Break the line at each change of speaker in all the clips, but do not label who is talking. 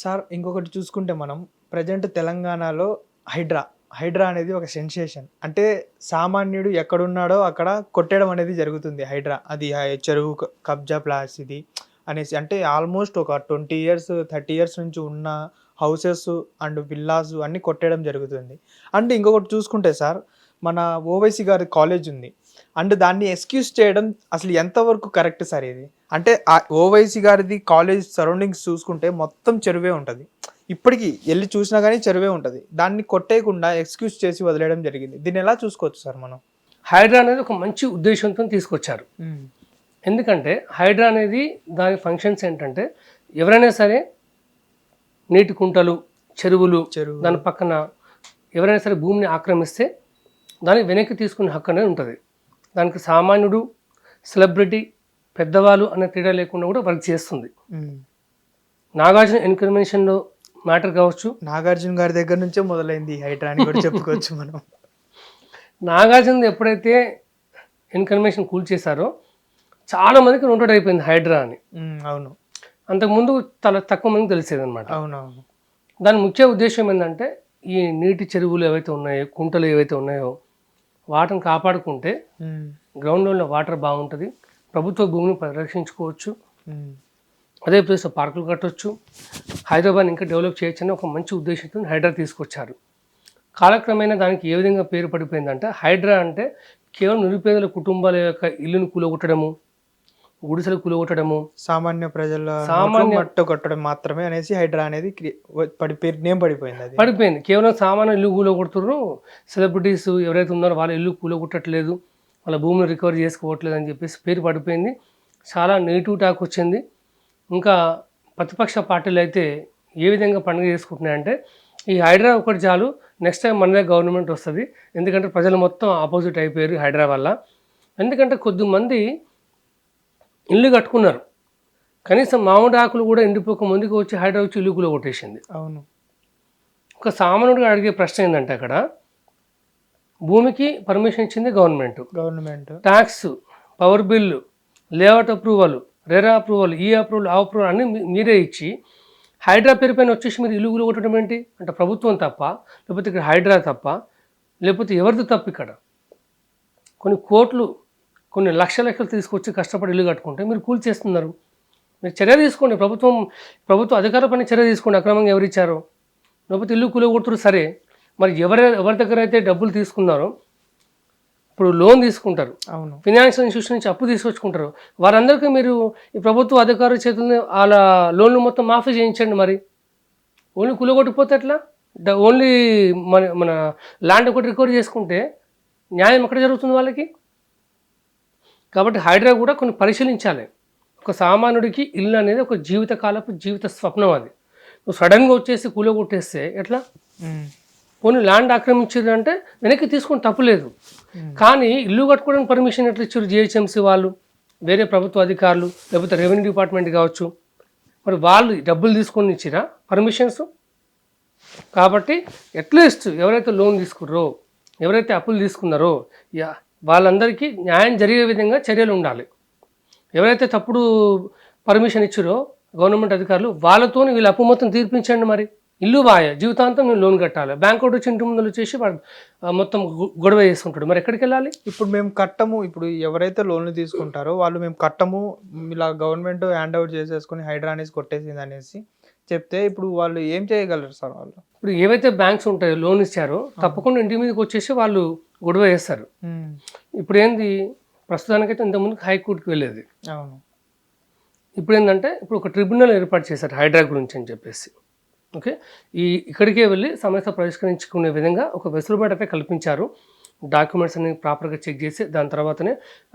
Sir ఇంకొకటి చూసుకుంటే మనం ప్రజెంట్ తెలంగాణలో హైడ్రా హైడ్రా అనేది ఒక సెన్సేషన్. అంటే సామాన్యుడు ఎక్కడున్నాడో అక్కడ కొట్టేయడం అనేది జరుగుతుంది హైడ్రా. అది చెరువు కబ్జా ప్లాట్స్ ఇది అనేసి. అంటే ఆల్మోస్ట్ ఒక 20 ఇయర్స్, 30 ఇయర్స్ నుంచి ఉన్న హౌసెస్ అండ్ విల్లాస్ అన్నీ కొట్టేయడం జరుగుతుంది. అండ్ ఇంకొకటి చూసుకుంటే సార్, మన ఓవైసీ గారి కాలేజ్ ఉంది. అండ్ దాన్ని ఎక్స్‌క్యూజ్ చేయడం అసలు ఎంతవరకు కరెక్ట్ సార్ ఇది? అంటే ఓవైసీ గారిది కాలేజ్ సరౌండింగ్స్ చూసుకుంటే మొత్తం చెరువే ఉంటది. ఇప్పటికి ఎళ్లి చూసినా గానీ చెరువే ఉంటది. దాన్ని కొట్టేయకుండా ఎక్స్‌క్యూజ్ చేసి వదిలేయడం జరిగింది. దీన్ని ఎలా చూసుకోవచ్చు సార్ మనం?
హైడ్రా అనేది ఒక మంచి ఉద్దేశంతో తీసుకొచ్చారు. ఎందుకంటే హైడ్రా అనేది దాని ఫంక్షన్స్ ఏంటంటే ఎవరైనా సరే నీటి కుంటలు, చెరువులు, దాని పక్కన ఎవరైనా సరే భూమిని ఆక్రమిస్తే దాన్ని వెనక్కి తీసుకునే హక్కు అనేది ఉంటుంది. దానికి సామాన్యుడు, సెలబ్రిటీ, పెద్దవాళ్ళు అనే తేడా లేకుండా కూడా వర్క్ చేస్తుంది. నాగార్జున ఎన్కరేజ్మెంట్లో మ్యాటర్ కావచ్చు,
నాగార్జున గారి దగ్గర నుంచే మొదలైంది హైడ్రా అని కూడా చెప్పుకోవచ్చు మనం.
నాగార్జున ఎప్పుడైతే ఎన్కరేజ్మెంట్ కూల్ చేశారో చాలా మందికి నోటెడ్ అయిపోయింది హైడ్రా అని.
అవును,
అంతకుముందు చాలా తక్కువ మందికి తెలిసేది అనమాట.
అవునవును.
దాని ముఖ్య ఉద్దేశం ఏంటంటే ఈ నీటి చెరువులు ఏవైతే ఉన్నాయో, కుంటలు ఏవైతే ఉన్నాయో వాటిని కాపాడుకుంటే గ్రౌండ్ లెవెల్లో వాటర్ బాగుంటుంది, ప్రభుత్వ భూమిని పరిరక్షించుకోవచ్చు, అదే ప్లేస్లో పార్కులు కట్టవచ్చు, హైదరాబాద్ ఇంకా డెవలప్ చేయొచ్చు అని ఒక మంచి ఉద్దేశంతో హైడ్రా తీసుకొచ్చారు. కాలక్రమేణా దానికి ఏ విధంగా పేరు పడిపోయిందంటే హైడ్రా అంటే కేవలం నిరుపేదల కుటుంబాల యొక్క ఇల్లును కూలగొట్టడము, గుడిసెలు కూలగొట్టడము,
సామాన్య ప్రజల మట్టు కొట్టడం మాత్రమే అనేసి హైడ్రా అనేది నేమ్ పడిపోయింది. అది
పడిపోయింది. కేవలం సామాన్య ఇల్లు కూలగొడుతున్నారు, సెలబ్రిటీస్ ఎవరైతే ఉన్నారో వాళ్ళ ఇల్లు కూలగొట్టట్లేదు, వాళ్ళ భూమిని రికవర్ చేసుకోవట్లేదు అని చెప్పేసి పేరు పడిపోయింది. చాలా నెగిటివ్ టాక్ వచ్చింది. ఇంకా ప్రతిపక్ష పార్టీలు అయితే ఏ విధంగా పండుగ చేసుకుంటున్నాయంటే ఈ హైడ్రా ఒకటి చాలు, నెక్స్ట్ టైం మనదే గవర్నమెంట్ వస్తుంది. ఎందుకంటే ప్రజలు మొత్తం ఆపోజిట్ అయిపోయారు హైడ్రా వల్ల. ఎందుకంటే కొద్దిమంది ఇల్లు కట్టుకున్నారు, కనీసం మామిడి ఆకులు కూడా ఎండిపోక ముందుకు వచ్చి హైడ్రా వచ్చి ఇల్లు కూడా కొట్టేసింది.
అవును.
ఒక సామాన్యుడిగా అడిగే ప్రశ్న ఏంటంటే అక్కడ భూమికి పర్మిషన్ ఇచ్చింది government, tax, power bill, layout approval, RERA approval, ఈ అప్రూవల్, ఆ అప్రూవల్ అన్నీ మీరే ఇచ్చి హైడ్రా పేరు పైన వచ్చేసి మీరు ఇల్లు కూడా కొట్టడం ఏంటి? అంటే ప్రభుత్వం తప్ప, లేకపోతే ఇక్కడ హైడ్రా తప్ప, లేకపోతే ఎవరిది తప్పు? ఇక్కడ కొన్ని కోట్లు, కొన్ని లక్షలు తీసుకొచ్చి కష్టపడి ఇల్లు కట్టుకుంటే మీరు కూల్ చేస్తున్నారు. మీరు చర్య తీసుకోండి, ప్రభుత్వ అధికారుల పైన చర్య తీసుకోండి. అక్రమంగా ఎవరు ఇచ్చారో, లేకపోతే ఇల్లు కూలగొడుతున్నారు సరే, మరి ఎవరి దగ్గర అయితే డబ్బులు తీసుకున్నారో, ఇప్పుడు లోన్ తీసుకుంటారు,
అవును,
ఫినాన్షియల్ ఇన్స్టిట్యూషన్ నుంచి అప్పు తీసుకొచ్చుకుంటారు, వారందరికీ మీరు ఈ ప్రభుత్వ అధికారుల చేతుల్లో వాళ్ళ లోన్లు మొత్తం మాఫీ చేయించండి. మరి ఓన్లీ కూలగొట్టిపోతే ఎట్లా? ఓన్లీ మన ల్యాండ్ ఒకటి రికవర్ చేసుకుంటే న్యాయం ఎక్కడ జరుగుతుంది వాళ్ళకి? కాబట్టి హైడ్రా కూడా కొన్ని పరిశీలించాలి. ఒక సామాన్యుడికి ఇల్లు అనేది ఒక జీవిత స్వప్నం. అది నువ్వు సడన్గా వచ్చేసి కూలగొట్టేస్తే ఎట్లా? పోనీ ల్యాండ్ ఆక్రమించారంటే వెనక్కి తీసుకొని తప్పులేదు, కానీ ఇల్లు కట్టుకోవడానికి పర్మిషన్ ఎట్లా ఇచ్చారు? జిహెచ్ఎంసీ వాళ్ళు, వేరే ప్రభుత్వ అధికారులు, లేకపోతే రెవెన్యూ డిపార్ట్మెంట్ కావచ్చు, మరి వాళ్ళు డబ్బులు తీసుకొని ఇచ్చిరా పర్మిషన్స్? కాబట్టి అట్లీస్ట్ ఎవరైతే లోన్ తీసుకున్నారో, ఎవరైతే అప్పులు తీసుకున్నారో వాళ్ళందరికీ న్యాయం జరిగే విధంగా చర్యలు ఉండాలి. ఎవరైతే తప్పుడు పర్మిషన్ ఇచ్చారో గవర్నమెంట్ అధికారులు, వాళ్ళతో వీళ్ళ అప్పు మొత్తం తీర్పించండి. మరి ఇల్లు బాయ జీవితాంతం నేను లోన్ కట్టాలి, బ్యాంక్ ఒకటి వచ్చి ఇంటి ముందు వచ్చేసి వాడు మొత్తం గొడవ చేసుకుంటాడు. మరి ఎక్కడికి వెళ్ళాలి?
ఇప్పుడు మేము కట్టము, ఇప్పుడు ఎవరైతే లోన్లు తీసుకుంటారో వాళ్ళు మేము కట్టము, ఇలా గవర్నమెంట్ హ్యాండ్ అవుట్ చేసేసుకుని హైడ్రా అనేసి కొట్టేసింది అనేసి చెప్తే ఇప్పుడు వాళ్ళు ఏం చేయగలరు సార్? వాళ్ళు
ఇప్పుడు ఏవైతే బ్యాంక్స్ ఉంటాయో లోన్ ఇచ్చారో తప్పకుండా ఇంటి మీదకి వచ్చేసి వాళ్ళు గొడవ చేస్తారు. ఇప్పుడు ఏంది, ప్రస్తుతానికైతే ఇంతకుముందు హైకోర్టుకి వెళ్ళేది.
అవును.
ఇప్పుడు ఏంటంటే ఇప్పుడు ఒక ట్రిబ్యునల్ ఏర్పాటు చేశారు హైడ్రా గురించి అని చెప్పేసి. ఓకే, ఇక్కడికే వెళ్ళి సమస్య పరిష్కరించుకునే విధంగా ఒక వెసులుబాటు అయితే కల్పించారు. డాక్యుమెంట్స్ అన్ని ప్రాపర్గా చెక్ చేసి దాని తర్వాతనే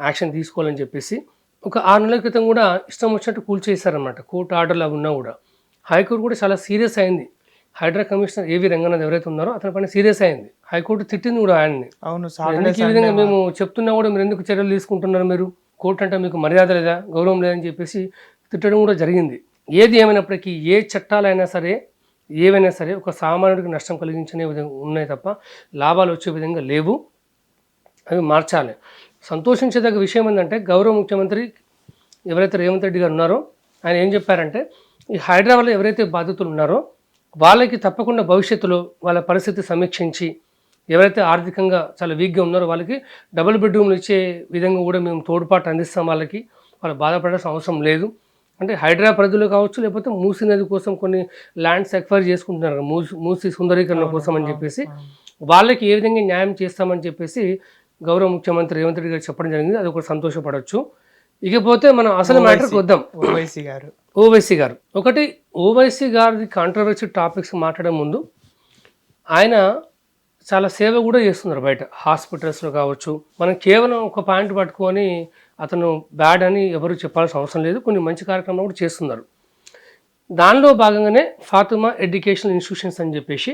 యాక్షన్ తీసుకోవాలని చెప్పేసి. ఒక 6 నెలల క్రితం కూడా ఇష్టం వచ్చినట్టు కూల్ చేశారనమాట. కోర్టు ఆర్డర్లు అవి ఉన్నా కూడా హైకోర్టు కూడా చాలా సీరియస్ అయింది. హైడ్రా కమిషనర్ ఏవి రంగనాథ్ ఎవరైతే ఉన్నారో అతని పైన సీరియస్ అయింది. హైకోర్టు తిట్టింది కూడా ఆయన్ని.
అవును,
ఎందుకు ఈ విధంగా మేము చెప్తున్నా కూడా మీరు ఎందుకు చర్యలు తీసుకుంటున్నారు? మీరు కోర్టు అంటే మీకు మర్యాద లేదా, గౌరవం లేదని చెప్పేసి తిట్టడం కూడా జరిగింది. ఏది ఏమైనప్పటికీ ఏ చట్టాలైనా సరే ఏవైనా సరే ఒక సామాన్యుడికి నష్టం కలిగించే విధంగా ఉన్నాయి తప్ప లాభాలు వచ్చే విధంగా లేవు. అవి మార్చాలి. సంతోషించేదగ్గ విషయం ఏంటంటే గౌరవ ముఖ్యమంత్రి ఎవరైతే రేవంత్ రెడ్డి గారు ఉన్నారో ఆయన ఏం చెప్పారంటే ఈ హైదరాబాద్లో ఎవరైతే బాధితులు ఉన్నారో వాళ్ళకి తప్పకుండా భవిష్యత్తులో వాళ్ళ పరిస్థితి సమీక్షించి ఎవరైతే ఆర్థికంగా చాలా వీక్గా ఉన్నారో వాళ్ళకి డబుల్ బెడ్రూమ్లు ఇచ్చే విధంగా కూడా మేము తోడ్పాటు అందిస్తాం. వాళ్ళకి వాళ్ళు బాధపడాల్సిన అవసరం లేదు. అంటే హైదరాబాద్ పరిధిలో కావచ్చు, లేకపోతే మూసీ నది కోసం కొన్ని ల్యాండ్స్ ఎక్వైర్ చేసుకుంటున్నారు మూసీ సుందరీకరణ కోసం అని చెప్పేసి వాళ్ళకి ఏ విధంగా న్యాయం చేస్తామని చెప్పేసి గౌరవ ముఖ్యమంత్రి రేవంత్ రెడ్డి గారు చెప్పడం జరిగింది. అది ఒకటి సంతోషపడవచ్చు. ఇకపోతే మనం అసలు మ్యాటర్కి వద్దాం. ఓవైసీ గారు ఒకటి, ఓవైసీ గారి కాంట్రవర్సీ టాపిక్స్ మాట్లాడే ముందు ఆయన చాలా సేవ కూడా చేస్తున్నారు బయట హాస్పిటల్స్లో కావచ్చు. మనం కేవలం ఒక పాయింట్ పట్టుకొని అతను బ్యాడ్ అని ఎవరు చెప్పాల్సిన అవసరం లేదు. కొన్ని మంచి కార్యక్రమాలు కూడా చేస్తున్నారు. దానిలో భాగంగానే ఫాతిమా ఎడ్యుకేషనల్ ఇన్స్టిట్యూషన్స్ అని చెప్పేసి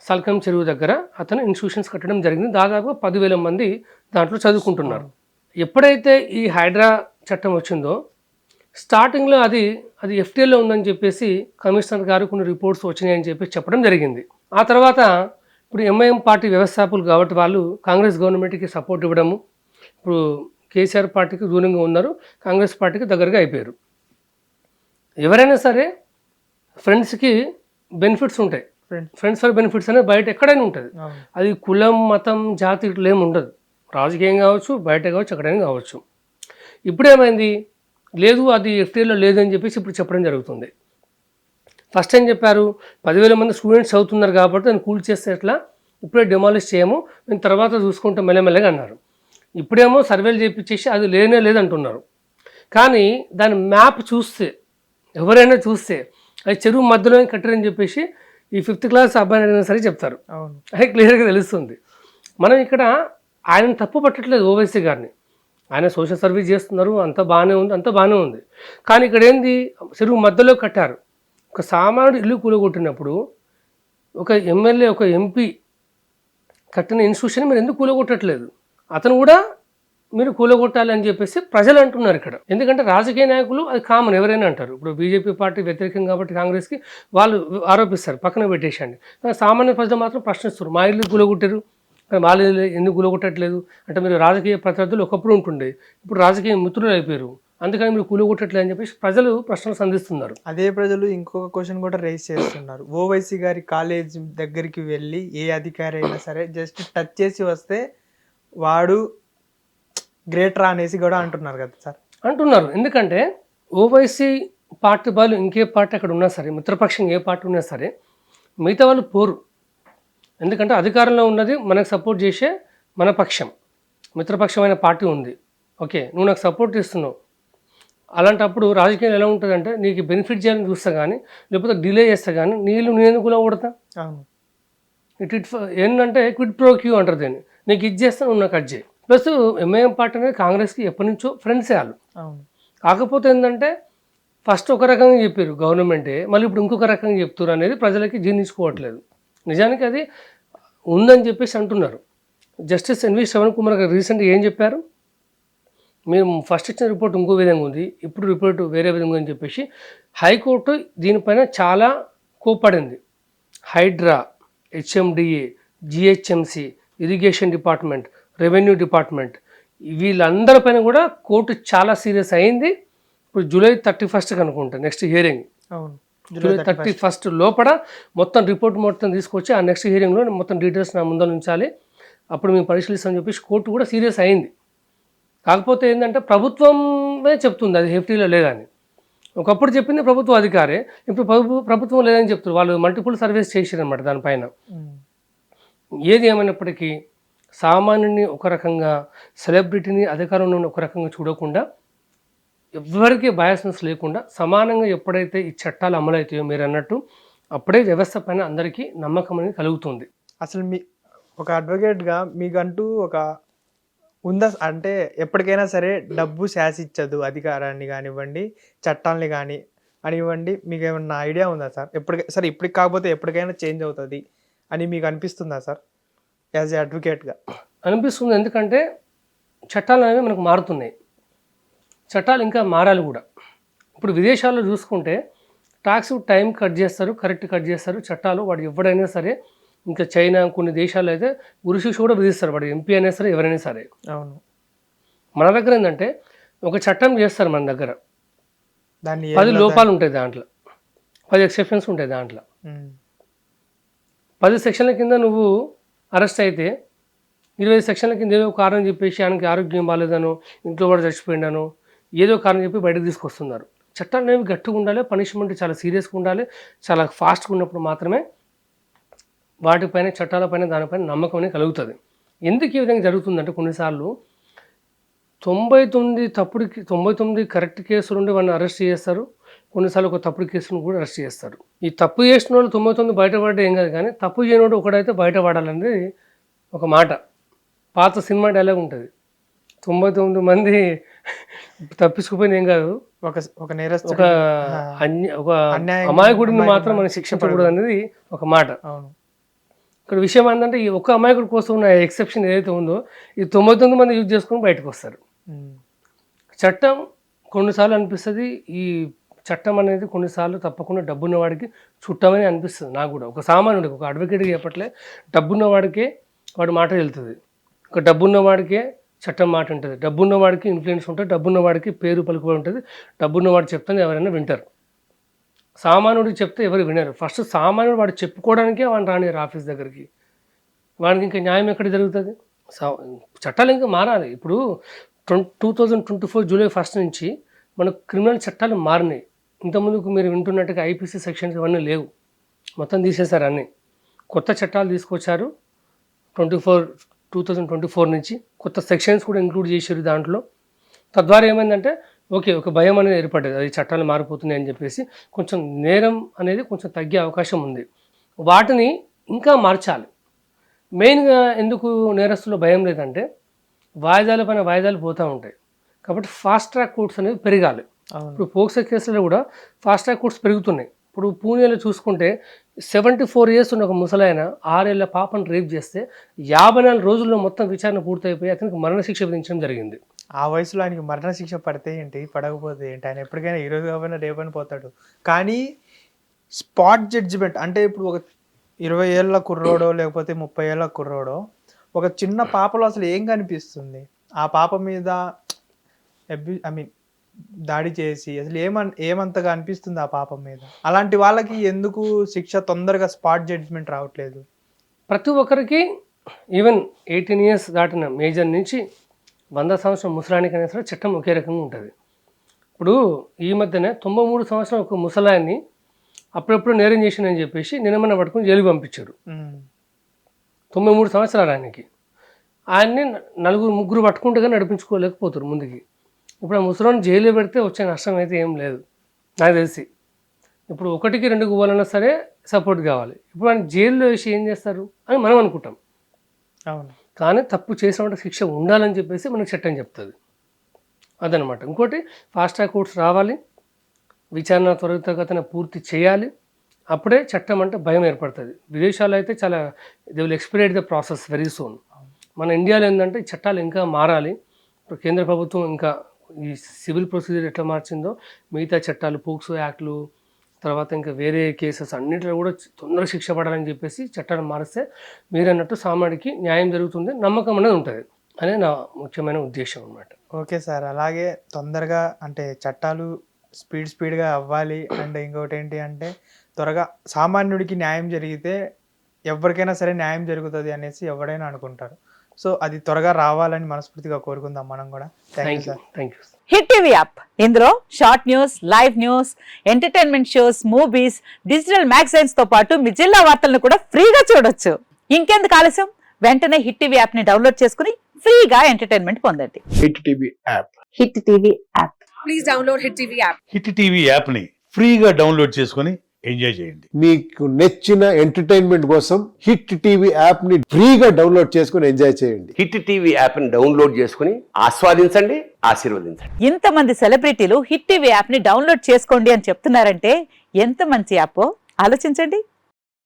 సల్కం చెరువు దగ్గర అతను ఇన్స్టిట్యూషన్స్ కట్టడం జరిగింది. దాదాపు 10,000 మంది దాంట్లో చదువుకుంటున్నారు. ఎప్పుడైతే ఈ హైడ్రా చట్టం వచ్చిందో స్టార్టింగ్లో అది ఎఫ్టీఎల్లో ఉందని చెప్పేసి కమిషనర్ గారు కొన్ని రిపోర్ట్స్ వచ్చినాయని చెప్పి చెప్పడం జరిగింది. ఆ తర్వాత ఇప్పుడు ఎంఐఎం పార్టీ వ్యవస్థాపకులు కాబట్టి వాళ్ళు కాంగ్రెస్ గవర్నమెంట్కి సపోర్ట్ ఇవ్వడము, ఇప్పుడు కేసీఆర్ పార్టీకి దూరంగా ఉన్నారు, కాంగ్రెస్ పార్టీకి దగ్గరగా అయిపోయారు. ఎవరైనా సరే ఫ్రెండ్స్కి బెనిఫిట్స్ ఉంటాయి. ఫ్రెండ్స్ ఫర్ బెనిఫిట్స్ అనేది బయట ఎక్కడైనా ఉంటుంది. అది కులం, మతం, జాతి ఇట్లా ఏమి ఉండదు. రాజకీయం కావచ్చు, బయట కావచ్చు, ఎక్కడైనా కావచ్చు. ఇప్పుడు ఏమైంది, లేదు అది ఎఫ్టీఏలో లేదని చెప్పేసి ఇప్పుడు చెప్పడం జరుగుతుంది. ఫస్ట్ ఏం చెప్పారు, 10,000 మంది స్టూడెంట్స్ చదువుతున్నారు కాబట్టి దాన్ని కూల్ చేస్తే ఎట్లా, ఇప్పుడే డెమాలిష్ చేయము, మేము తర్వాత చూసుకుంటాం మెల్లమెల్లగా అన్నారు. ఇప్పుడేమో సర్వేలు చేయించేసి అది లేనే లేదంటున్నారు. కానీ దాని మ్యాప్ చూస్తే, ఎవరైనా చూస్తే అది చెరువు మధ్యలో కట్టారని చెప్పేసి ఈ 5th క్లాస్ అబ్బాయి అయినా సరే చెప్తారు. అది క్లియర్గా తెలుస్తుంది. మనం ఇక్కడ ఆయన తప్పు పట్టట్లేదు ఓవైసీ గారిని. ఆయన సోషల్ సర్వీస్ చేస్తున్నారు, అంత బాగానే ఉంది. కానీ ఇక్కడ ఏంది, చెరువు మధ్యలో కట్టారు. ఒక సామాన్యుడు ఇల్లు కూలగొట్టినప్పుడు ఒక ఎమ్మెల్యే, ఒక ఎంపీ కట్టిన ఇన్స్టిట్యూషన్ మీరు ఎందుకు కూలగొట్టట్లేదు? అతను కూడా మీరు కూలగొట్టాలి అని చెప్పేసి ప్రజలు అంటున్నారు ఇక్కడ. ఎందుకంటే రాజకీయ నాయకులు అది కామన్, ఎవరైనా అంటారు. ఇప్పుడు బీజేపీ పార్టీ వ్యతిరేకం కాబట్టి కాంగ్రెస్కి వాళ్ళు ఆరోపిస్తారు, పక్కన పెట్టేసండి. సామాన్య ప్రజలు మాత్రం ప్రశ్నిస్తారు, మా ఇల్లు కూలగొట్టారు, మా ఇల్లు ఎందుకు కూలగొట్టట్లేదు అంటే మీరు రాజకీయ ప్రత్యర్థులు ఒకప్పుడు ఉంటుండే, ఇప్పుడు రాజకీయ మిత్రులు అయిపోయారు, అందుకని మీరు కూలగొట్టట్లేదు అని చెప్పేసి ప్రజలు ప్రశ్నలు సంధిస్తున్నారు.
అదే ప్రజలు ఇంకొక క్వశ్చన్ కూడా రైజ్ చేస్తున్నారు. ఓవైసీ గారి కాలేజ్ దగ్గరికి వెళ్ళి ఏ అధికారి అయినా సరే జస్ట్ టచ్ చేసి వస్తే వాడు గ్రేటరా అనేసి కూడా అంటున్నారు కదా సార్.
అంటున్నారు. ఎందుకంటే ఓవైసీ పార్టీ వాళ్ళు ఇంకే పార్టీ అక్కడ ఉన్నా సరే, మిత్రపక్షం ఏ పార్టీ ఉన్నా సరే మిగతా వాళ్ళు పోరు. ఎందుకంటే అధికారంలో ఉన్నది మనకు సపోర్ట్ చేసే మన పక్షం, మిత్రపక్షమైన పార్టీ ఉంది. ఓకే, నువ్వు నాకు సపోర్ట్ ఇస్తున్నావు, అలాంటప్పుడు రాజకీయం ఎలా ఉంటుందంటే నీకు బెనిఫిట్ చేయాలని చూస్తా కానీ, లేకపోతే డిలే చేస్తా కానీ నేను ఎందుకు కొడతా. ఏంటంటే క్విడ్ ప్రో క్యూ అంటారు దీన్ని. నీకు ఇది చేస్తా, నువ్వు నాకు అది చేయి. ప్లస్ ఎంఐఎం పార్టీ అనేది కాంగ్రెస్కి ఎప్పటి నుంచో ఫ్రెండ్సే వాళ్ళు. కాకపోతే ఏంటంటే ఫస్ట్ ఒక రకంగా చెప్పారు గవర్నమెంటే, మళ్ళీ ఇప్పుడు ఇంకొక రకంగా చెప్తారు అనేది ప్రజలకి జీర్ణించుకోవట్లేదు. నిజానికి అది ఉందని చెప్పేసి అంటున్నారు. జస్టిస్ ఎన్వి శ్రవణ్ కుమార్ గారు రీసెంట్గా ఏం చెప్పారు, మేము ఫస్ట్ ఇచ్చిన రిపోర్ట్ ఇంకో విధంగా ఉంది, ఇప్పుడు రిపోర్ట్ వేరే విధంగా అని చెప్పేసి హైకోర్టు దీనిపైన చాలా కోప్పడింది. Hydraa, HMDA, GHMC, irrigation department, revenue department వీళ్ళందరిపైన కూడా కోర్టు చాలా సీరియస్ అయింది. ఇప్పుడు జూలై 31st అనుకుంటా నెక్స్ట్ హియరింగ్. జూలై 31 లోపల మొత్తం రిపోర్ట్ మొత్తం తీసుకొచ్చి ఆ నెక్స్ట్ హియరింగ్లో మొత్తం డీటెయిల్స్ నా ముందర ఉంచాలి, అప్పుడు మేము పరిశీలిస్తామని చెప్పేసి కోర్టు కూడా సీరియస్ అయింది. కాకపోతే ఏంటంటే ప్రభుత్వమే చెప్తుంది అది సేఫ్టీలో లేదని. ఒకప్పుడు చెప్పింది ప్రభుత్వ అధికారే, ఇప్పుడు ప్రభుత్వం లేదని చెప్తారు. వాళ్ళు మల్టిపుల్ సర్వేస్ చేసారనమాట దానిపైన. ఏది ఏమైనప్పటికీ సామాన్యుని ఒక రకంగా, సెలబ్రిటీని అధికారంలో ఒక రకంగా చూడకుండా, ఎవరికి బయాస్నెస్ లేకుండా సమానంగా ఎప్పుడైతే ఈ చట్టాలు అమలవుతాయో మీరు అన్నట్టు అప్పుడే వ్యవస్థ పైన అందరికీ నమ్మకం అనేది కలుగుతుంది.
అసలు ఒక అడ్వకేట్గా మీకంటూ ఒక ఉందా అంటే ఎప్పటికైనా సరే డబ్బు శాసించదు అధికారాన్ని కానివ్వండి, చట్టాలని కానివ్వండి, మీకు ఏమన్నా ఐడియా ఉందా సార్? సరే ఇప్పటికి కాకపోతే ఎప్పటికైనా చేంజ్ అవుతుంది అని మీకు అనిపిస్తుందా సార్ యాజ్ ఏ అడ్వకేట్గా?
అనిపిస్తుంది. ఎందుకంటే చట్టాలు అనేవి మనకు మారుతున్నాయి, చట్టాలు ఇంకా మారాలి కూడా. ఇప్పుడు విదేశాల్లో చూసుకుంటే ట్యాక్స్ టైం కట్ చేస్తారు, కరెక్ట్ కట్ చేస్తారు చట్టాలు. వాడు ఎవడైనా సరే, ఇంకా చైనా కొన్ని దేశాల్లో అయితే ఉరిశిక్ష కూడా విధిస్తారు, వాడు ఎంపీ అయినా సరే ఎవరైనా సరే.
అవును.
మన దగ్గర ఏంటంటే ఒక చట్టం చేస్తారు మన దగ్గర, దాన్ని 10 లోపాలు ఉంటాయి దాంట్లో. 10 ఎక్సెప్షన్స్ ఉంటాయి దాంట్లో.
ఉమ్.
10 సెక్షన్ల కింద నువ్వు అరెస్ట్ అయితే 20 సెక్షన్ల కింద ఏదో కారణం చెప్పేసి ఆయనకి ఆరోగ్యం బాగాలేదనో, ఇంట్లో కూడా చచ్చిపోయిండనో, ఏదో కారణం చెప్పి బయటకు తీసుకొస్తున్నారు. చట్టాలు అనేవి గట్టిగా ఉండాలి, పనిష్మెంట్ చాలా సీరియస్గా ఉండాలి, చాలా ఫాస్ట్గా ఉన్నప్పుడు మాత్రమే వాటిపైన, చట్టాలపైన, దానిపైన నమ్మకం అనేది కలుగుతుంది. ఎందుకు ఈ విధంగా జరుగుతుందంటే కొన్నిసార్లు 99 కరెక్ట్ కేసులు ఉండి వాళ్ళని అరెస్ట్ చేస్తారు, కొన్నిసార్లు ఒక తప్పుడు కేసును కూడా అరెస్ట్ చేస్తారు. ఈ తప్పు చేసిన వాళ్ళు 99 బయటపడ్డా ఏం కాదు, కానీ తప్పు చేయనోడు ఒకడైతే బయటపడాలనేది ఒక మాట. పాత సినిమా డైలాగ్ ఉంటుంది, 99 మంది తప్పించుకుపోయింది ఏం కాదు,
ఒక నేరస్తు
ఒక అమాయకుడిని మాత్రం మనం శిక్షించకూడదు అనేది ఒక మాట.
అవును.
ఇక్కడ విషయం ఏంటంటే ఈ ఒక్క అమాయకుడి కోసం ఉన్న ఎక్సెప్షన్ ఏదైతే ఉందో ఈ 99 మంది యూజ్ చేసుకొని బయటకు వస్తారు. చట్టం కొన్నిసార్లు అనిపిస్తుంది, ఈ చట్టం అనేది కొన్నిసార్లు తప్పకుండా డబ్బున్న వాడికి చుట్టమని అనిపిస్తుంది నాకు కూడా. ఒక సామాన్యుడికి, ఒక అడ్వకేట్కి చెప్పట్లే, డబ్బున్న వాడికే వాడి మాట వెళ్తుంది, ఒక డబ్బున్న వాడికే చట్టం మాట ఉంటుంది, డబ్బున్న వాడికి ఇన్ఫ్లుయెన్స్ ఉంటుంది, డబ్బున్న వాడికి పేరు పలుకుబడి ఉంటుంది, డబ్బున్న వాడు చెప్తే ఎవరైనా వింటారు. సామాన్యుడికి చెప్తే ఎవరు వినరు. ఫస్ట్ సామాన్యుడు వాడు చెప్పుకోవడానికే వాడిని రానియరు ఆఫీస్ దగ్గరికి. వాడికి ఇంకా న్యాయం ఎక్కడ జరుగుతుంది? చట్టాలు ఇంకా మారాలి. ఇప్పుడు 2024 జూలై 1 నుంచి మనకు క్రిమినల్ చట్టాలు మారినాయి. ఇంతకుముందుకు మీరు వింటున్నట్టుగా ఐపీసీ సెక్షన్స్ ఇవన్నీ లేవు, మొత్తం తీసేశారు అన్నీ. కొత్త చట్టాలు తీసుకొచ్చారు 2024 నుంచి, కొత్త సెక్షన్స్ కూడా ఇంక్లూడ్ చేశారు దాంట్లో. తద్వారా ఏమైందంటే ఓకే, ఒక భయం అనేది ఏర్పడ్డది, అది చట్టాలు మారిపోతున్నాయి అని చెప్పేసి కొంచెం నేరం అనేది కొంచెం తగ్గే అవకాశం ఉంది. వాటిని ఇంకా మార్చాలి. మెయిన్గా ఎందుకు నేరస్తులు భయం లేదంటే వాయిదాల పైన వాయిదాలు పోతూ ఉంటాయి కాబట్టి ఫాస్ట్ ట్రాక్ కోర్ట్స్ అనేవి పెరగాలి. ఇప్పుడు పోక్సో కేసులో కూడా ఫాస్ట్ ట్రాక్ కోర్ట్స్ పెరుగుతున్నాయి. ఇప్పుడు పూణేలో చూసుకుంటే 74 years ఉన్న ఒక ముసలాయన 6 ఏళ్ల పాపను రేప్ చేస్తే 54 రోజుల్లో మొత్తం విచారణ పూర్తయిపోయి అతనికి మరణశిక్ష విధించడం జరిగింది.
ఆ వయసులో ఆయనకి మరణశిక్ష పడితే ఏంటి, పడకపోతే ఏంటి, ఆయన ఎప్పటికైనా ఈరోజు కాకపోయినా రేపని పోతాడు. కానీ స్పాట్ జడ్జిమెంట్ అంటే ఇప్పుడు ఒక 20 ఏళ్ళ కుర్రోడో లేకపోతే 30 ఏళ్ళ కుర్రోడో ఒక చిన్న పాపలో అసలు ఏం కనిపిస్తుంది? ఆ పాప మీద దాడి చేసి అసలు ఏమంతగా అనిపిస్తుంది ఆ పాపం మీద? అలాంటి వాళ్ళకి ఎందుకు శిక్ష తొందరగా స్పాట్ జడ్జిమెంట్ రావట్లేదు?
ప్రతి ఒక్కరికి ఈవెన్ 18 years దాటిన మేజర్ నుంచి 100 సంవత్సరం ముసలానికైనా సరే చట్టం ఒకే రకంగా ఉంటుంది. ఇప్పుడు ఈ మధ్యనే 93 సంవత్సరం ఒక ముసలాన్ని అప్పుడప్పుడు నేరం చేసిందని చెప్పేసి నిన్నమన్న పట్టుకుని జైలుకి పంపించారు. 93 సంవత్సరాలు ఆయన్ని 4-3 పట్టుకుంటేగా నడిపించుకోలేకపోతారు ముందుకి. ఇప్పుడు ఆ ముసలాన్ని జైల్లో పెడితే వచ్చే నష్టం అయితే ఏం లేదు నాకు తెలిసి. ఇప్పుడు 1-2 పోవాలన్నా సరే సపోర్ట్ కావాలి. ఇప్పుడు ఆయన జైల్లో వేసి ఏం చేస్తారు అని మనం అనుకుంటాం.
అవును.
కానీ తప్పు చేసినప్పుడు శిక్ష ఉండాలని చెప్పేసి మనకు చట్టం చెప్తుంది. అదనమాట. ఇంకోటి ఫాస్ట్ ట్రాక్ కోర్ట్స్ రావాలి, విచారణ త్వరితగతిన పూర్తి చేయాలి, అప్పుడే చట్టం అంటే భయం ఏర్పడుతుంది. విదేశాల్లో అయితే చాలా they will expedite the process very soon. మన ఇండియాలో ఏంటంటే ఈ చట్టాలు ఇంకా మారాలి. ఇప్పుడు కేంద్ర ప్రభుత్వం ఇంకా ఈ సివిల్ ప్రొసీజర్ ఎట్లా మార్చిందో మిగతా చట్టాలు, పోక్సో యాక్ట్లు, తర్వాత ఇంకా వేరే కేసెస్ అన్నింటిలో కూడా తొందరగా శిక్ష పడాలని చెప్పేసి చట్టాలు మారిస్తే మీరు అన్నట్టు సామాన్యుడికి న్యాయం జరుగుతుంది, నమ్మకం అనేది ఉంటుంది అనే నా ముఖ్యమైన ఉద్దేశం అన్నమాట.
ఓకే సార్, అలాగే తొందరగా అంటే చట్టాలు స్పీడ్గా అవ్వాలి. అండ్ ఇంకోటి ఏంటి అంటే త్వరగా సామాన్యుడికి న్యాయం జరిగితే ఎవరికైనా సరే న్యాయం జరుగుతుంది అనేసి ఎవరైనా అనుకుంటారు. సో అది త్వరగా రావాలని మనస్ఫూర్తిగా కోరుకుందాం మనం కూడా. Thank you sir.
Thank you.
Hit TV app, ఇందులో short news, live news, entertainment shows, movies, digital magazines తో పాటు మీ జిల్లా వార్తలను కూడా ఫ్రీగా చూడొచ్చు. ఇంకెందుకు ఆలస్యం, వెంటనే హిట్ టీవీ యాప్ ని డౌన్లోడ్ చేసుకుని ఫ్రీగా ఎంటర్టైన్మెంట్ పొందండి.
Hit TV app.
Hit TV app.
Please download hit TV app.
Hit TV యాప్ని ఫ్రీగా డౌన్లోడ్ చేసుకొని ఎంజాయ్ చేయండి.
మీకు నచ్చిన ఎంటర్టైన్మెంట్ కోసం హిట్ టీవీ యాప్ ని ఫ్రీగా డౌన్లోడ్ చేసుకొని ఎంజాయ్ చేయండి.
హిట్ టీవీ యాప్ ని డౌన్లోడ్ చేసుకుని ఆస్వాదించండి, ఆశీర్వదించండి.
ఇంతమంది సెలబ్రిటీలు హిట్ టీవీ యాప్ ని డౌన్లోడ్ చేసుకోండి అని చెప్తున్నారంటే ఎంత మంచి యాప్ ఆలోచించండి.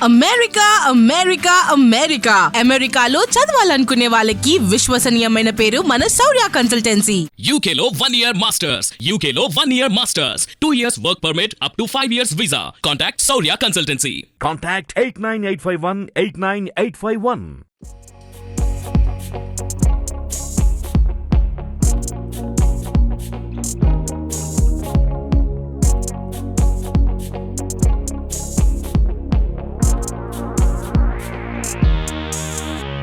అమెరికా అమెరికా అమెరికా అమెరికాలో చదవాలనుకునే వాళ్ళకి విశ్వసనీయమైన పేరు మన శౌర్య కన్సల్టెన్సీ.
UK లో 1 year masters. UK లో 1 year masters. 2 years work permit up to 5 years visa. Contact Saurya Consultancy.
Contact 89851 89851.